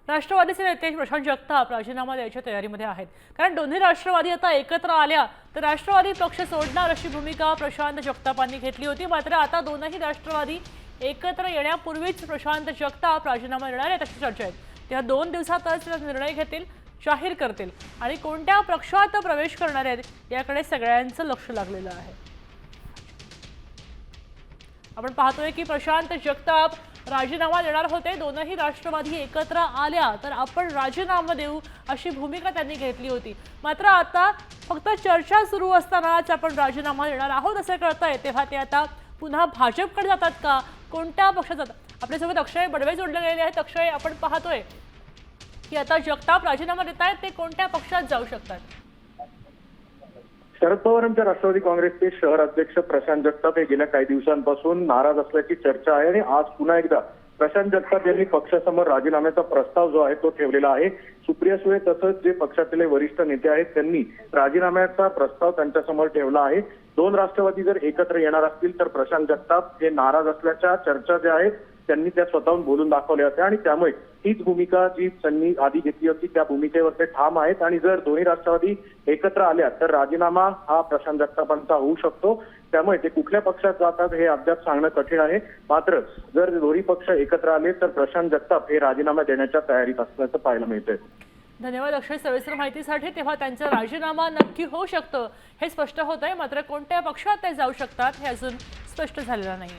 राष्ट्रवादीचे नेते प्रशांत जगताप राजीनामा द्यायच्या तयारीमध्ये आहेत। कारण दोन्ही राष्ट्रवादी आता एकत्र आल्या तर राष्ट्रवादी पक्ष सोडणार अशी भूमिका प्रशांत जगतापांनी घेतली होती। मात्र आता दोनही राष्ट्रवादी एकत्र येण्यापूर्वीच प्रशांत जगताप राजीनामा देणार आहेत अशी चर्चा आहे। त्या 2 दिवसातच निर्णय घेतील, जाहीर करतील आणि कोणत्या पक्षात प्रवेश करणार आहेत याकडे सगळ्यांचं लक्ष लागलेलं आहे। आपण पाहतोय की प्रशांत जगताप राजीनामा देणार होते। दोनही राष्ट्रवादी एकत्र आल्या तर आपण राजीनामा देऊ अशी भूमिका त्यांनी घेतली होती। मात्र आता फक्त चर्चा सुरू असतानाच आपण राजीनामा देणार आहोत असे कळतंय। तेव्हा ते आता पुन्हा भाजपकडे जातात का, कोणत्या पक्षात जातात? आपल्यासोबत अक्षय बडवे जोडले गेलेले आहेत। अक्षय, आपण पाहतोय की आता जगताप राजीनामा देत आहेत, ते कोणत्या पक्षात जाऊ शकतात? शरद पवारांच्या राष्ट्रवादी काँग्रेसचे शहर अध्यक्ष प्रशांत जगताप हे गेल्या काही दिवसांपासून नाराज असल्याची चर्चा आहे आणि आज पुन्हा एकदा प्रशांत जगताप यांनी पक्षासमोर राजीनाम्याचा प्रस्ताव जो आहे तो ठेवलेला आहे। सुप्रिया सुळे तसंच जे पक्षातील वरिष्ठ नेते आहेत त्यांनी राजीनाम्याचा प्रस्ताव त्यांच्यासमोर ठेवला आहे। 2 राष्ट्रवादी जर एकत्र येणार असतील तर प्रशांत जगताप हे नाराज असल्याच्या चर्चा ज्या आहेत त्यांनी त्या स्वतःहून बोलून दाखवल्या होत्या आणि त्यामुळे हीच भूमिका जी त्यांनी आधी घेतली होती त्या भूमिकेवर ते ठाम आहेत। आणि जर दोन्ही राष्ट्रवादी एकत्र आल्या तर राजीनामा हा प्रशांत जगतापांचा होऊ शकतो। त्यामुळे ते कुठल्या पक्षात जातात हे अद्याप सांगणं कठीण आहे। मात्र जर दोन्ही पक्ष एकत्र आले तर प्रशांत जगताप हे राजीनामा देण्याच्या तयारीत असल्याचं पाहायला मिळतंय। धन्यवाद अक्षय सविस्तर माहितीसाठी। तेव्हा त्यांचा राजीनामा नक्की होऊ शकतं हे स्पष्ट होत आहे, मात्र कोणत्या पक्षात ते जाऊ शकतात हे अजून स्पष्ट झालेलं नाही।